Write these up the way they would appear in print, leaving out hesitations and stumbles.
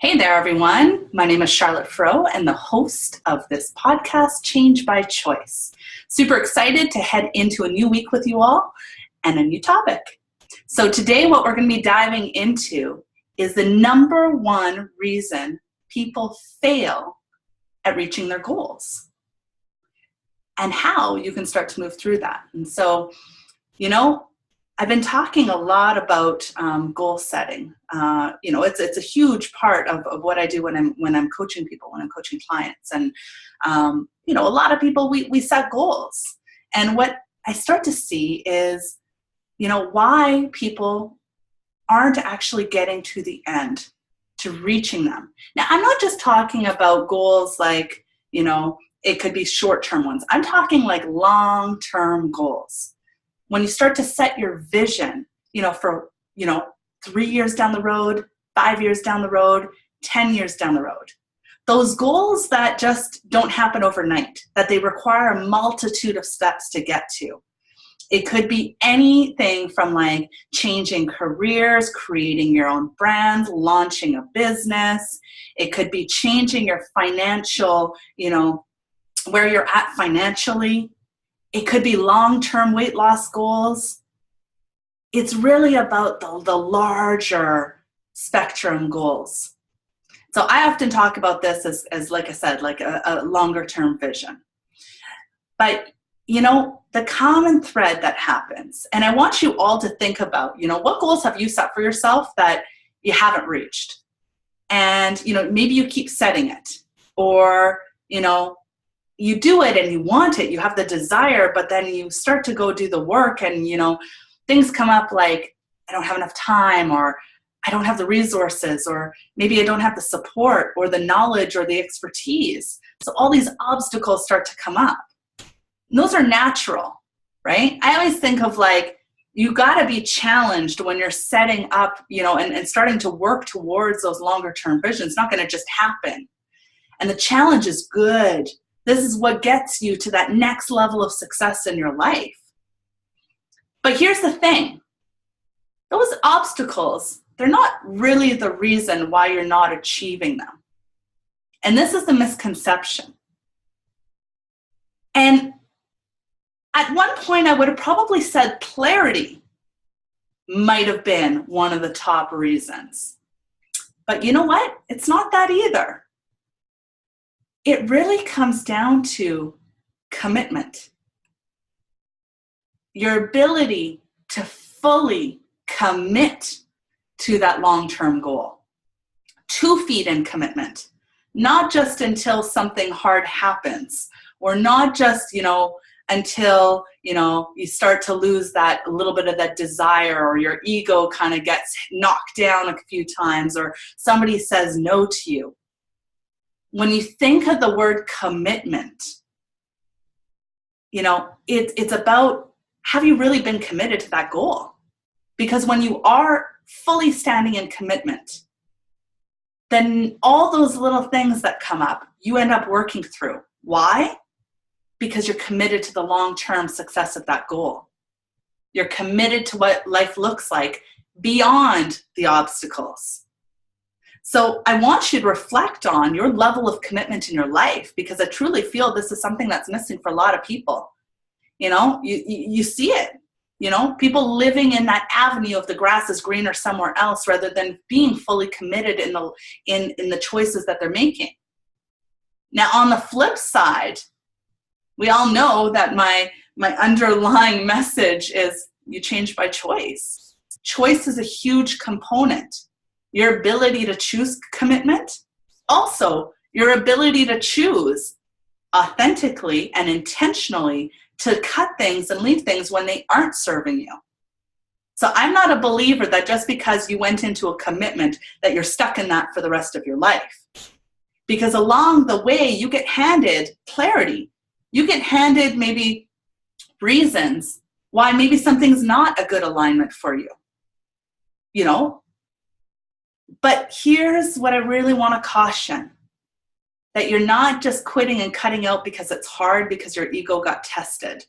Hey there, everyone. My name is Charlotte Froh and the host of this podcast, Change by Choice. Super excited to head into a new week with you all and a new topic. So today what we're going to be diving into is the number one reason people fail at reaching their goals and how you can start to move through that. And so, I've been talking a lot about goal setting. It's a huge part of what I do when I'm coaching people, when I'm coaching clients, and a lot of people we set goals, and what I start to see is, why people aren't actually getting to the end, to reaching them. Now, I'm not just talking about goals like it could be short-term ones. I'm talking like long-term goals. When you start to set your vision, for 3 years down the road, 5 years down the road, 10 years down the road, those goals that just don't happen overnight, that they require a multitude of steps to get to. It could be anything from like changing careers, creating your own brand, launching a business. It could be changing your financial, where you're at financially. It could be long-term weight loss goals. It's really about the larger spectrum goals. So I often talk about this as like I said, like a longer-term vision. But, the common thread that happens, and I want you all to think about, what goals have you set for yourself that you haven't reached? And, maybe you keep setting it, or, you do it and you want it, you have the desire, but then you start to go do the work and, things come up like, I don't have enough time, or I don't have the resources, or maybe I don't have the support or the knowledge or the expertise. So all these obstacles start to come up. And those are natural, right? I always think of like, you got to be challenged when you're setting up, and starting to work towards those longer term visions. It's not going to just happen. And the challenge is good. This is what gets you to that next level of success in your life. But here's the thing. Those obstacles, they're not really the reason why you're not achieving them. And this is the misconception. And at one point, I would have probably said clarity might have been one of the top reasons. But you know what? It's not that either. It really comes down to commitment. Your ability to fully commit to that long-term goal. 2 feet in commitment. Not just until something hard happens, or not just, until, you start to lose that a little bit of that desire, or your ego kind of gets knocked down a few times, or somebody says no to you. When you think of the word commitment, it's about, have you really been committed to that goal? Because when you are fully standing in commitment, then all those little things that come up, you end up working through. Why? Because you're committed to the long-term success of that goal. You're committed to what life looks like beyond the obstacles. So I want you to reflect on your level of commitment in your life, because I truly feel this is something that's missing for a lot of people. You see it, people living in that avenue of the grass is greener somewhere else, rather than being fully committed in the choices that they're making. Now, on the flip side, we all know that my underlying message is you change by choice. Choice is a huge component. Your ability to choose commitment, also your ability to choose authentically and intentionally to cut things and leave things when they aren't serving you. So I'm not a believer that just because you went into a commitment that you're stuck in that for the rest of your life. Because along the way, you get handed clarity. You get handed maybe reasons why maybe something's not a good alignment for you. But here's what I really want to caution. That you're not just quitting and cutting out because it's hard, because your ego got tested.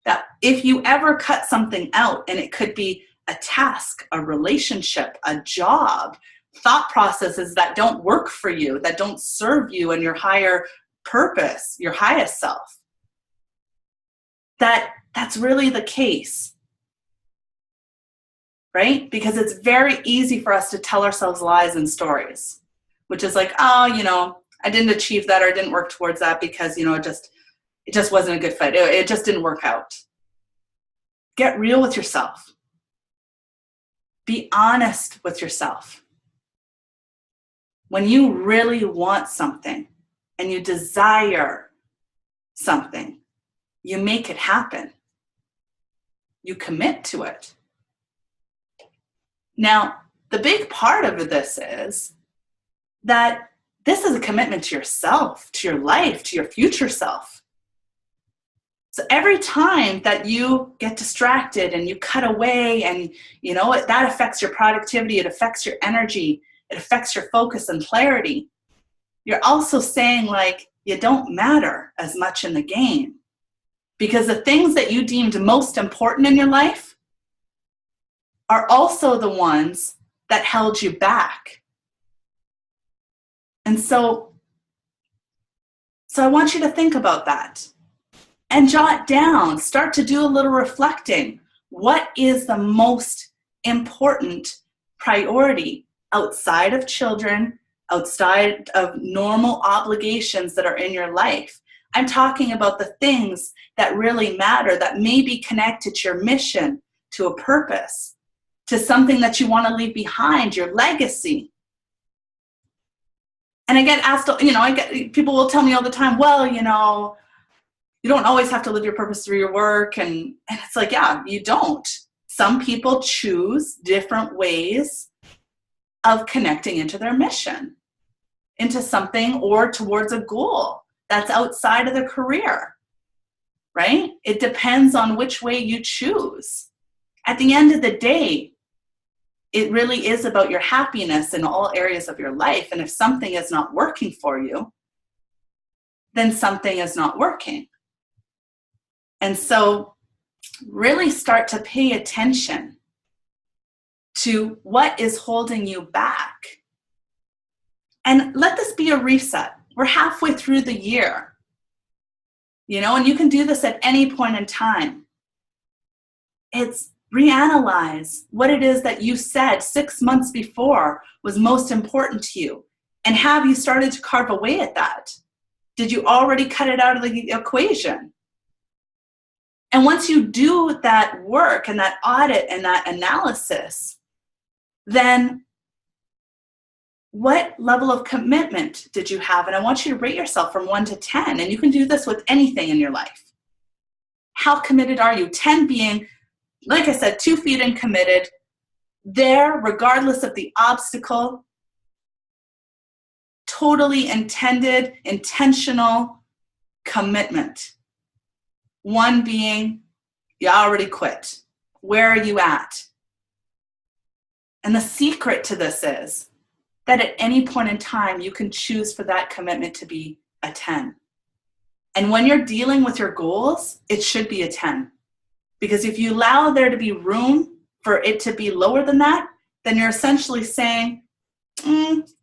That if you ever cut something out, and it could be a task, a relationship, a job, thought processes that don't work for you, that don't serve you and your higher purpose, your highest self. That's really the case, right? Because it's very easy for us to tell ourselves lies and stories, which is like, oh, I didn't achieve that, or I didn't work towards that because, it just wasn't a good fit. It just didn't work out. Get real with yourself. Be honest with yourself. When you really want something and you desire something, you make it happen. You commit to it. Now, the big part of this is that this is a commitment to yourself, to your life, to your future self. So every time that you get distracted and you cut away and, that affects your productivity, it affects your energy, it affects your focus and clarity, you're also saying, like, you don't matter as much in the game. Because the things that you deemed most important in your life are also the ones that held you back. And so I want you to think about that and jot down, start to do a little reflecting. What is the most important priority outside of children, outside of normal obligations that are in your life? I'm talking about the things that really matter, that may be connected to your mission, to a purpose, to something that you want to leave behind, your legacy. And I get asked, people will tell me all the time, well, you don't always have to live your purpose through your work. And it's like, yeah, you don't. Some people choose different ways of connecting into their mission, into something or towards a goal that's outside of the career, right? It depends on which way you choose. At the end of the day, it really is about your happiness in all areas of your life. And if something is not working for you, then something is not working. And so really start to pay attention to what is holding you back. And let this be a reset. We're halfway through the year, and you can do this at any point in time. It's reanalyze what it is that you said 6 months before was most important to you. And have you started to carve away at that? Did you already cut it out of the equation? And once you do that work and that audit and that analysis, then what level of commitment did you have? And I want you to rate yourself from 1 to 10. And you can do this with anything in your life. How committed are you? 10 being, like I said, 2 feet in committed, there regardless of the obstacle, totally intended, intentional commitment. 1 being, you already quit. Where are you at? And the secret to this is that at any point in time, you can choose for that commitment to be a 10. And when you're dealing with your goals, it should be a 10. Because if you allow there to be room for it to be lower than that, then you're essentially saying,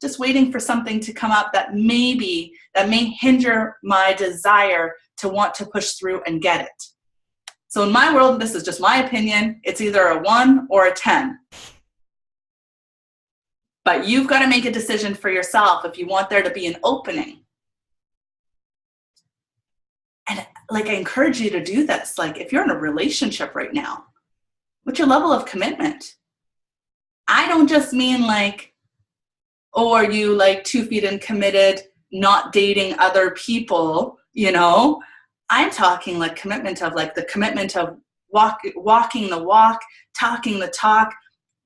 just waiting for something to come up that may hinder my desire to want to push through and get it. So in my world, this is just my opinion, it's either a 1 or a 10. But you've got to make a decision for yourself if you want there to be an opening. And I encourage you to do this. If you're in a relationship right now, what's your level of commitment? I don't just mean are you 2 feet in committed, not dating other people, I'm talking commitment of the commitment of walking the walk, talking the talk,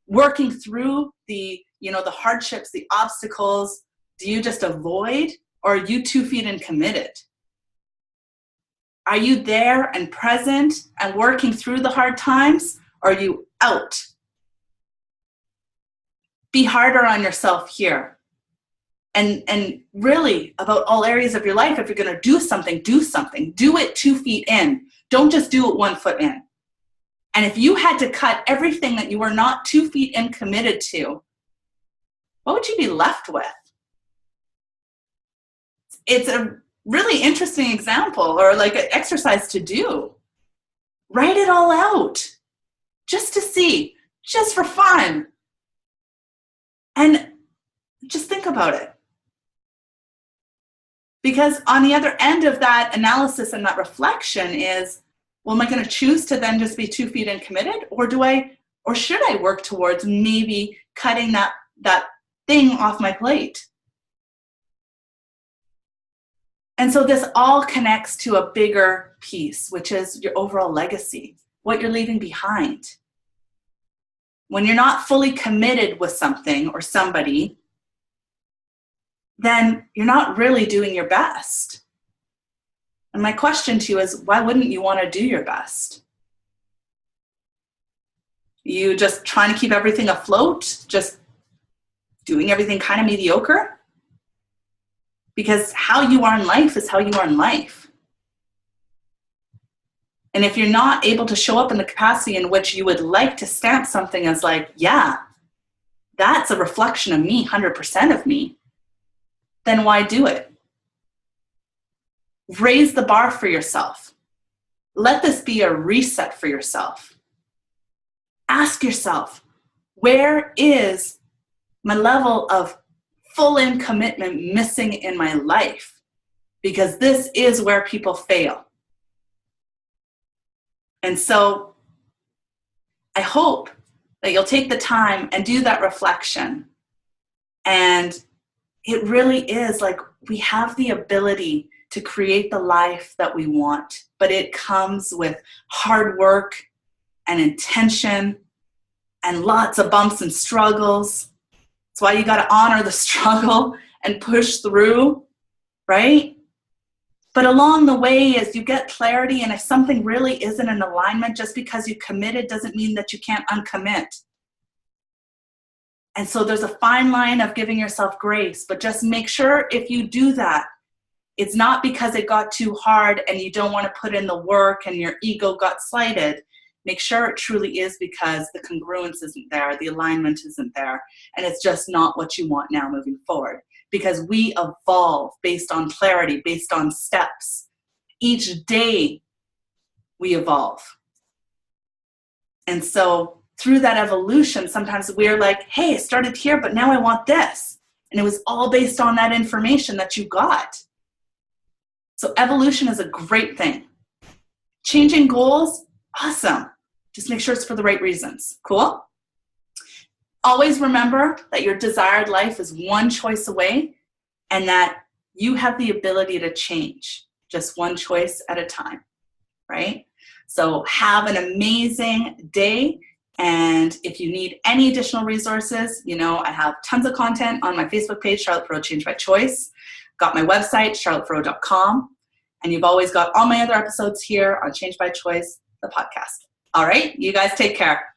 working through the hardships, the obstacles. Do you just avoid, or are you 2 feet in committed? Are you there and present and working through the hard times, or are you out? Be harder on yourself here. And really, about all areas of your life, if you're going to do something. Do it 2 feet in. Don't just do it 1 foot in. And if you had to cut everything that you were not 2 feet in committed to, what would you be left with? It's a really interesting example, or like an exercise to do. Write it all out just to see, just for fun. And just think about it. Because on the other end of that analysis and that reflection is, well, am I going to choose to then just be 2 feet in committed? Or should I work towards maybe cutting that thing off my plate? And so this all connects to a bigger piece, which is your overall legacy, what you're leaving behind. When you're not fully committed with something or somebody, then you're not really doing your best. And my question to you is, why wouldn't you want to do your best? You just trying to keep everything afloat, just doing everything kind of mediocre? Because how you are in life is how you are in life. And if you're not able to show up in the capacity in which you would like to stamp something as like, yeah, that's a reflection of me, 100% of me, then why do it? Raise the bar for yourself. Let this be a reset for yourself. Ask yourself, where is my level of full in commitment missing in my life? Because this is where people fail. And so I hope that you'll take the time and do that reflection. And it really is like we have the ability to create the life that we want, but it comes with hard work and intention and lots of bumps and struggles. That's why you got to honor the struggle and push through, right? But along the way, as you get clarity, and if something really isn't in alignment, just because you committed doesn't mean that you can't uncommit. And so there's a fine line of giving yourself grace, but just make sure if you do that, it's not because it got too hard and you don't want to put in the work and your ego got slighted. Make sure it truly is because the congruence isn't there, the alignment isn't there, and it's just not what you want now moving forward. Because we evolve based on clarity, based on steps. Each day we evolve. And so through that evolution, sometimes we're like, hey, I started here, but now I want this. And it was all based on that information that you got. So evolution is a great thing. Changing goals, awesome. Just make sure it's for the right reasons. Cool? Always remember that your desired life is one choice away and that you have the ability to change just one choice at a time, right? So have an amazing day. And if you need any additional resources, I have tons of content on my Facebook page, Charlotte Fro Change by Choice. Got my website, charlottefro.com. And you've always got all my other episodes here on Change by Choice, the podcast. All right, you guys take care.